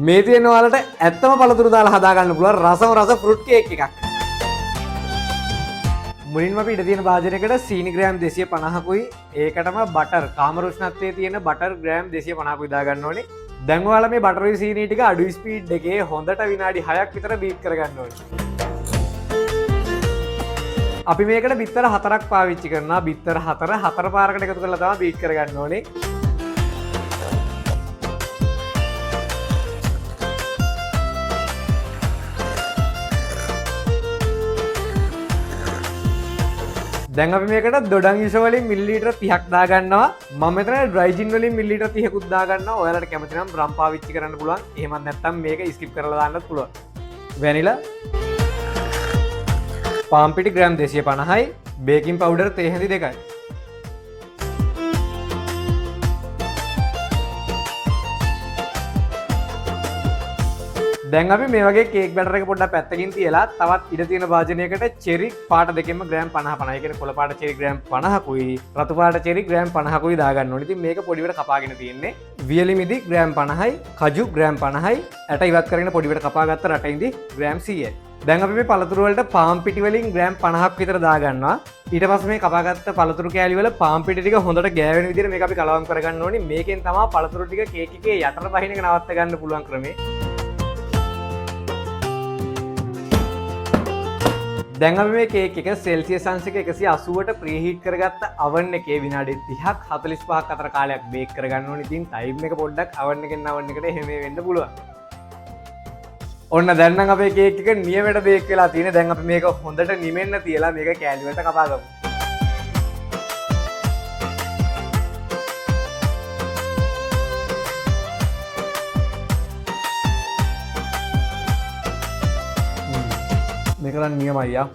මේ තියෙන ඔයාලට ඇත්තම පළතුරු දාලා හදා ගන්න පුළුවන් රසම රස ෆෘට් කේක් එකක්. මුලින්ම අපි ඉඩ තියෙන භාජනයකට සීනි ග්‍රෑම් 250කුයි ඒකටම බටර් කාමර උෂ්ණත්වයේ තියෙන බටර් ග්‍රෑම් 250කුයි දා ගන්න ඕනේ. දැන් ඔයාලා මේ බටර් සීනි ටික අඩු ස්පීඩ් එකේ හොඳට විනාඩි 6ක් විතර බීට් කරගන්න ඕනේ. අපි මේකට බිත්තර 4ක් පාවිච්චි කරනවා. බිත්තර 4 පාරකට එකතු කරලා තමයි බීට් කරගන්න ඕනේ. දැන් අපි මේකට දොඩම් ඉෂ වලින් මිලිලීටර 30ක් දා ගන්නවා. මම මෙතන ඩ්‍රයි ජින් වලින් මිලිලීටර 30කුත් දා ගන්නවා. ඔයාලට කැමති නම් රම් පාවිච්චි කරන්න පුළුවන්. එහෙමත් නැත්නම් මේක ස්කිප් කරලා දාන්නත් පුළුවන්. වැනිලා පාම් පිටි ග්‍රෑම් 250යි බේකින් පවුඩර් තේ හැඳි 2යි. දැන් අපි මේ වගේ කේක් බැටර් එක පොඩ්ඩක් පැත්තකින් තියලා තවත් ඉඩ තියෙන භාජනයකට චෙරි පාට දෙකෙන්ම ග්‍රෑම් 50 50. ඒ කියන්නේ කොළ පාට චෙරි ග්‍රෑම් 50කුයි රතු පාට චෙරි ග්‍රෑම් 50කුයි දා ගන්න ඕනේ. ඉතින් මේක පොඩිවට කපාගෙන තියෙන්නේ. වියලි මිදි ග්‍රෑම් 50යි, කජු ග්‍රෑම් 50යි, ඇට ඉවත් කරගෙන පොඩිවට කපාගත්ත රටින්දි ග්‍රෑම් 100යි. දැන් අපි මේ පළතුරු වලට පාම් පිටි වලින් ග්‍රෑම් 50ක් විතර දා ගන්නවා. ඊට පස්සේ මේ කපාගත්ත පළතුරු කෑලි වල පාම් පිටි ටික හොඳට ගෑවෙන විදිහට මේක අපි කලවම් කරගන්න ඕනේ. මේකෙන් තමයි පළතුරු ටික කේක් එකේ යටට බහින එක නවත්ත ගන්න පුළුවන් ක්‍රමේ. දැන් අපි මේ කේක් එක සෙල්සියස් අංශක 180ට ප්‍රීහීට් කරගත්ත oven එකේ විනාඩි 30ක් 45ක් අතර කාලයක් බේක් කරගන්න ඕනේ. ඉතින් ටයිම් එක පොඩ්ඩක් oven එකෙන් oven එකට එහෙම වෙන්න පුළුවන්. ඔන්න දැන් නම් අපේ කේක් එක නියමයට බේක් වෙලා තියෙන්නේ. දැන් අපි මේක හොඳට නිමෙන්න තියලා මේක කෑලි වලට කපා ගමු. මේක නම් නියමයි යා.